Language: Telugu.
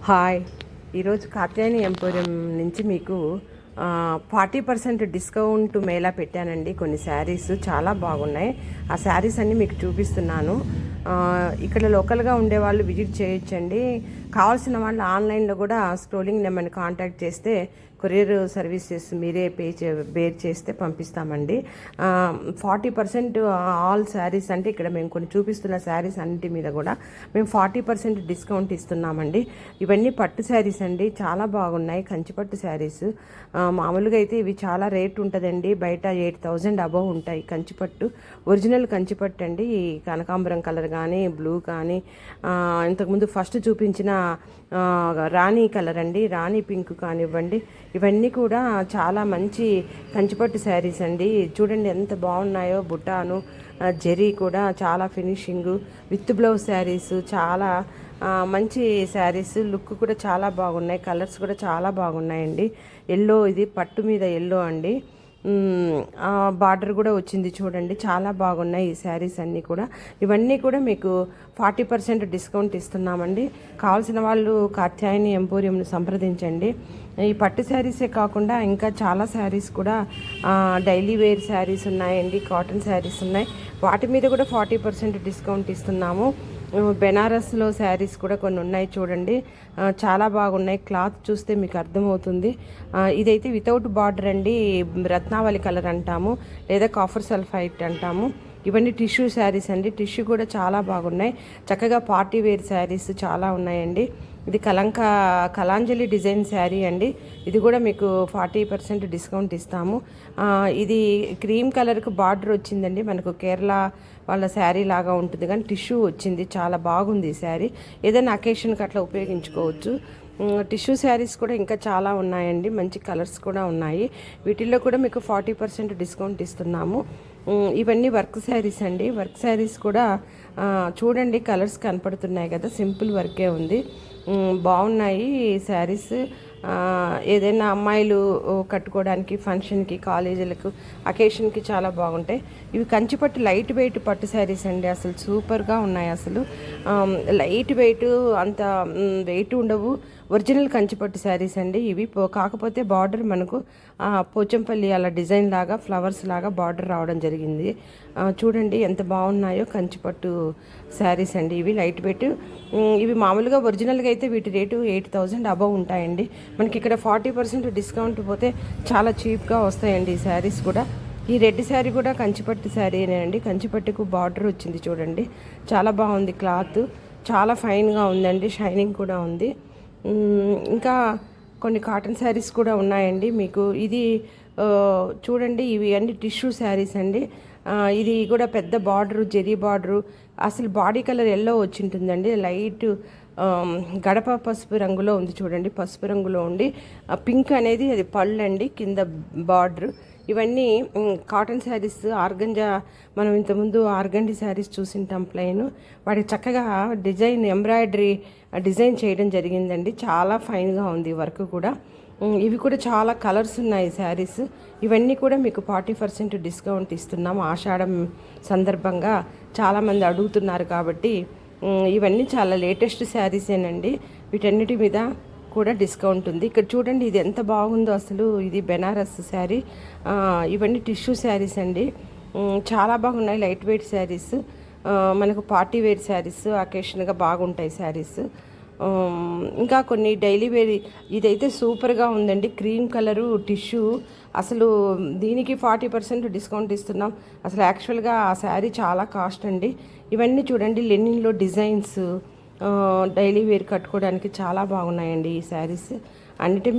హాయ్, ఈరోజు కాత్యాయని ఎంపోరియం నుంచి మీకు 40% డిస్కౌంట్ మేళా పెట్టానండి. కొన్ని శారీస్ చాలా బాగున్నాయి. ఆ శారీస్ అన్నీ మీకు చూపిస్తున్నాను. ఇక్కడ లోకల్గా ఉండేవాళ్ళు విజిట్ చేయొచ్చండి. కావాల్సిన వాళ్ళు ఆన్లైన్లో కూడా స్క్రోలింగ్ నెంబర్ని కాంటాక్ట్ చేస్తే కొరియర్ సర్వీసెస్ మీరే బేర్ చేస్తే పంపిస్తామండి. 40% ఆల్ శారీస్ అంటే ఇక్కడ మేము కొన్ని చూపిస్తున్న శారీస్ అన్నిటి మీద కూడా మేము 40% డిస్కౌంట్ ఇస్తున్నామండి. ఇవన్నీ పట్టు శారీస్ అండి, చాలా బాగున్నాయి. కంచిపట్టు శారీస్ మామూలుగా అయితే ఇవి చాలా రేట్ ఉంటుందండి. బయట 8,000 అబవ్ ఉంటాయి. కంచిపట్టు ఒరిజినల్ కంచిపట్టు అండి. ఈ కనకాంబరం కలర్ కానీ బ్లూ కానీ ఇంతకుముందు ఫస్ట్ చూపించిన రాణి కలర్ అండి, రాణి పింక్ కానివ్వండి, ఇవన్నీ కూడా చాలా మంచి కంచిపట్టు శారీస్ అండి. చూడండి ఎంత బాగున్నాయో. బుటాను జెరీ కూడా చాలా ఫినిషింగ్ విత్ బ్లౌజ్ శారీస్, చాలా మంచి శారీస్. లుక్ కూడా చాలా బాగున్నాయి. కలర్స్ కూడా చాలా బాగున్నాయండి. ఎల్లో, ఇది పట్టు మీద ఎల్లో అండి. బార్డర్ కూడా వచ్చింది చూడండి. చాలా బాగున్నాయి ఈ శారీస్ అన్నీ కూడా. ఇవన్నీ కూడా మీకు 40% డిస్కౌంట్ ఇస్తున్నామండి. కావాల్సిన వాళ్ళు కాత్యాయని ఎంపోరియంను సంప్రదించండి. ఈ పట్టు శారీసే కాకుండా ఇంకా చాలా శారీస్ కూడా డైలీ వేర్ శారీస్ ఉన్నాయండి, కాటన్ శారీస్ ఉన్నాయి. వాటి మీద కూడా 40% డిస్కౌంట్ ఇస్తున్నాము. బెనారస్లో శారీస్ కూడా కొన్ని ఉన్నాయి చూడండి, చాలా బాగున్నాయి. క్లాత్ చూస్తే మీకు అర్థమవుతుంది. ఇదైతే వితౌట్ బార్డర్ అండి, రత్నావళి కలర్ అంటాము లేదా కాఫర్ సల్ఫైట్ అంటాము. ఇవన్నీ టిష్యూ శారీస్ అండి. టిష్యూ కూడా చాలా బాగున్నాయి. చక్కగా పార్టీ వేర్ శారీస్ చాలా ఉన్నాయండి. ఇది కలాంజలి డిజైన్ శారీ అండి. ఇది కూడా మీకు 40% డిస్కౌంట్ ఇస్తాము. ఇది క్రీమ్ కలర్కి బార్డర్ వచ్చిందండి. మనకు కేరళ వాళ్ళ శారీ లాగా ఉంటుంది కానీ టిష్యూ వచ్చింది. చాలా బాగుంది ఈ శారీ. ఏదైనా అకేషన్కి అట్లా ఉపయోగించుకోవచ్చు. టిష్యూ శారీస్ కూడా ఇంకా చాలా ఉన్నాయండి. మంచి కలర్స్ కూడా ఉన్నాయి. వీటిల్లో కూడా మీకు 40% డిస్కౌంట్ ఇస్తున్నాము. ఇవన్నీ వర్క్ శారీస్ అండి. వర్క్ శారీస్ కూడా చూడండి, కలర్స్ కనపడుతున్నాయి కదా, సింపుల్ వర్కే ఉంది. బాగున్నాయి శారీస్. ఏదైనా అమ్మాయిలు కట్టుకోవడానికి ఫంక్షన్కి, కాలేజీలకు, అకేషన్కి చాలా బాగుంటాయి. ఇవి కంచిపట్టు లైట్ వెయిట్ పట్టు శారీస్ అండి. అసలు సూపర్గా ఉన్నాయి. అసలు లైట్ వెయిట్, అంత వెయిట్ ఉండవు. ఒరిజినల్ కంచిపట్టు శారీస్ అండి ఇవి. కాకపోతే బార్డర్ మనకు పోచంపల్లి అలా డిజైన్ లాగా, ఫ్లవర్స్ లాగా బార్డర్ రావడం జరిగింది. చూడండి ఎంత బాగున్నాయో కంచిపట్టు శారీస్ అండి ఇవి. Light weight. ఇవి మామూలుగా ఒరిజినల్గా అయితే వీటి రేటు 8,000 అబవ్ ఉంటాయండి. మనకి ఇక్కడ 40% డిస్కౌంట్ పోతే చాలా చీప్గా వస్తాయండి ఈ శారీస్ కూడా. ఈ రెడ్ శారీ కూడా కంచిపట్టు శారీనేనండి. కంచిపట్టుకు బార్డర్ వచ్చింది చూడండి, చాలా బాగుంది. క్లాత్ చాలా ఫైన్గా ఉందండి, షైనింగ్ కూడా ఉంది. ఇంకా కొన్ని కాటన్ శారీస్ కూడా ఉన్నాయండి మీకు. ఇది చూడండి, ఇవి అన్ని టిష్యూ శారీస్ అండి. ఇది కూడా పెద్ద బార్డరు, జెరీ బార్డరు. అసలు బాడీ కలర్ ఎల్లో వచ్చింటుందండి. లైట్ గడప పసుపు రంగులో ఉంది చూడండి. పసుపు రంగులో ఉండి పింక్ అనేది అది పళ్ళు అండి, కింద బార్డర్. ఇవన్నీ కాటన్ శారీస్. ఆర్గంజా, మనం ఇంతకుముందు ఆర్గండి శారీస్ చూసింటాం ప్లెయిన్. వాటికి చక్కగా డిజైన్, ఎంబ్రాయిడరీ డిజైన్ చేయడం జరిగిందండి. చాలా ఫైన్గా ఉంది వర్క్ కూడా. ఇవి కూడా చాలా కలర్స్ ఉన్నాయి శారీస్. ఇవన్నీ కూడా మీకు 40% డిస్కౌంట్ ఇస్తున్నాం. ఆషాఢం సందర్భంగా చాలామంది అడుగుతున్నారు కాబట్టి ఇవన్నీ చాలా లేటెస్ట్ శారీసేనండి. వీటన్నిటి మీద కూడా డిస్కౌంట్ ఉంది. ఇక్కడ చూడండి, ఇది ఎంత బాగుందో అసలు. ఇది బెనారస్ శారీ. ఇవన్నీ టిష్యూ శారీస్ అండి. చాలా బాగున్నాయి. లైట్ వెయిట్ శారీస్, మనకు పార్టీ వేర్ శారీస్, అకేషన్గా బాగుంటాయి శారీస్. ఇంకా కొన్ని డైలీ వేర్. ఇదైతే సూపర్గా ఉందండి, క్రీమ్ కలరు టిష్యూ. అసలు దీనికి 40% డిస్కౌంట్ ఇస్తున్నాం. అసలు యాక్చువల్గా ఆ శారీ చాలా కాస్ట్ అండి. ఇవన్నీ చూడండి, లెనిన్లో డిజైన్స్, డైలీ వేర్ కట్టుకోవడానికి చాలా బాగున్నాయండి ఈ శారీస్. అన్నిటి మీద